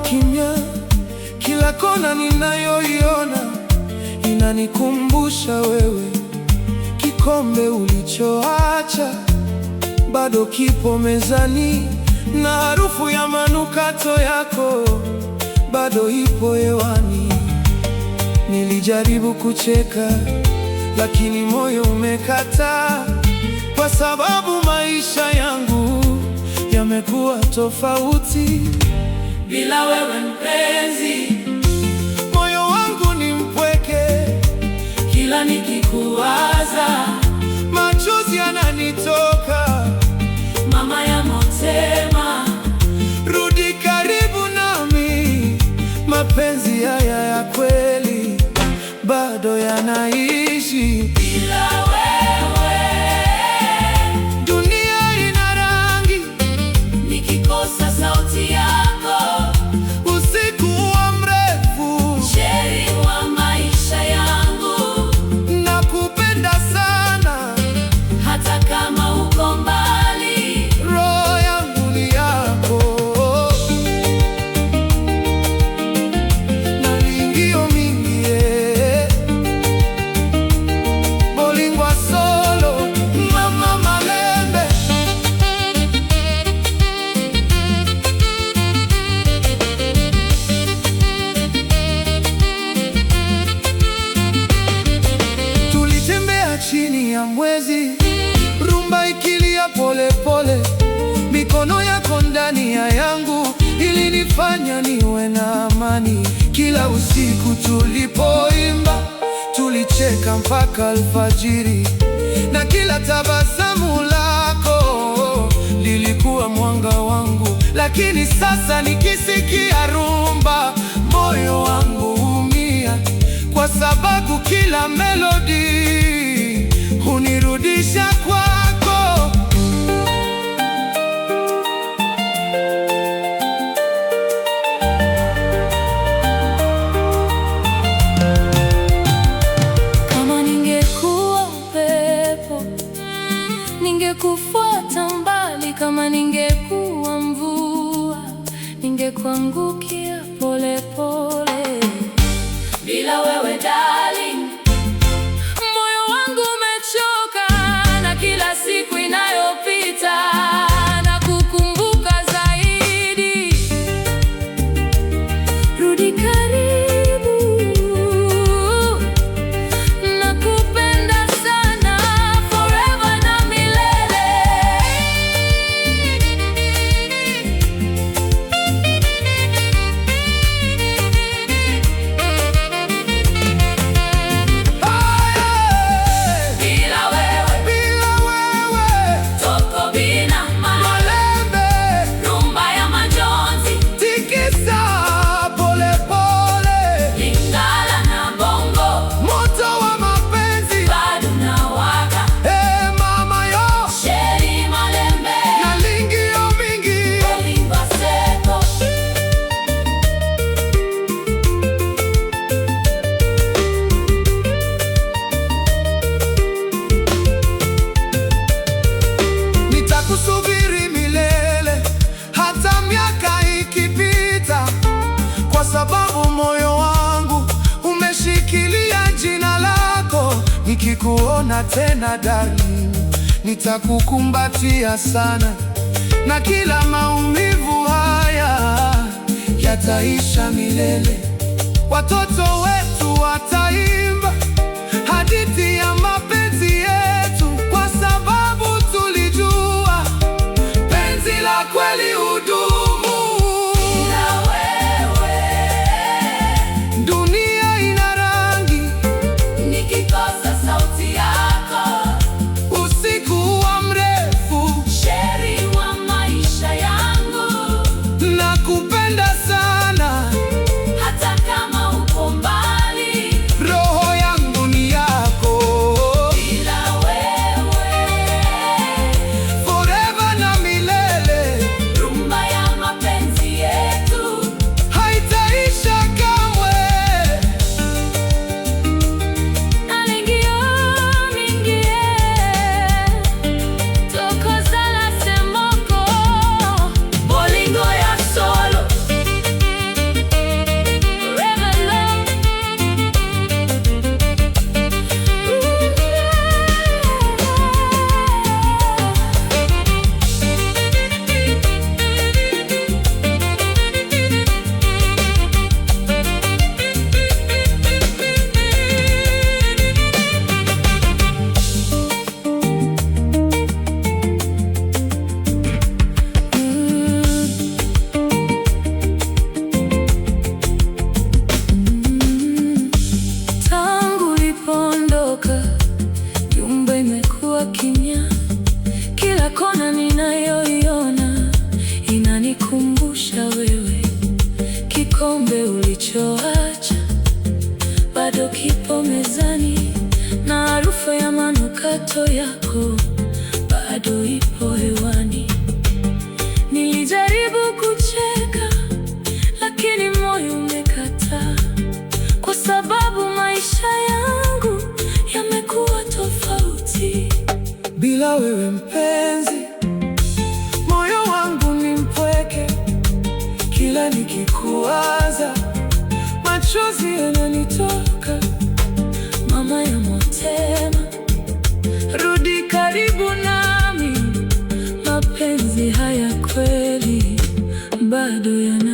Kimya, kila kona ninayoiona inanikumbusha wewe. Kikombe ulichoacha bado kipo mezani, na harufu ya manukato yako bado ipo hewani. Nilijaribu kucheka, lakini moyo umekataa, kwa sababu maisha yangu yamekuwa tofauti bila wewe mpenzi. Moyo wangu ni mpweke, kila nikikuwaza machozi yananitoka. Mama ya Motema, rudi karibu nami. Mapenzi haya ya kweli bado yanaishi bila wewe. Dunia ina rangi, nikikosa sauti yako chini ya mwezi, rumba ikilia pole pole, mikono yako ndani ya yangu ilinifanya niwe na amani. Kila usiku tulipoimba, tulicheka mpaka alfajiri, na kila tabasamu lako lilikuwa mwanga wangu. Lakini sasa nikisikia rumba, moyo wangu humia, kwa sababu kila melodi hunirudisha kwako. Kama ningekuwa upepo, ningekufuata mbali. Kama ningekuwa mvua, ningekuangukia pole pole. Bila wewe darling, kila siku inayopita na kukumbuka zaidi. Rudi karibu, nakupenda sana, forever na milele. Nitakusubiri milele, hata miaka ikipita, kwa sababu moyo wangu umeshikilia jina lako. Nikikuona tena darling, nitakukumbatia sana, na kila maumivu haitaisha milele. Watoto wetu wataimba hadithi ya mapenzi yetu, kwa sababu tulijua penzi la kweli hudumu. Na wewe, dunia ina rangi, nikikosa sauti yako, usiku wa mrefu, sheri wa maisha yangu, nakupenda sana, hata kama uko mbali, roho yangu ni yako. bila wewe, Forever na milele, rumba ya mapenzi yetu haitaisha kamwe. alingio mingie tokozala se moko bolingo ya solo forever love. Tangu ulipoondoka, nyumba imekuwa kimya. Kila kona ninayoiona inanikumbusha wewe. Kikombe ulichoacha bado kipo mezani, na harufu ya manukato yako bado ipo hewani. Nilijaribu kucheka, lakini moyo umekataa, kwa sababu maisha yangu yamekuwa tofauti. Bila wewe mpenzi, moyo wangu ni mpweke. Kila nikikuwaza, machozi yananitoka. Mama ya Motema, rudi karibu nami, mapenzi haya kweli bado yana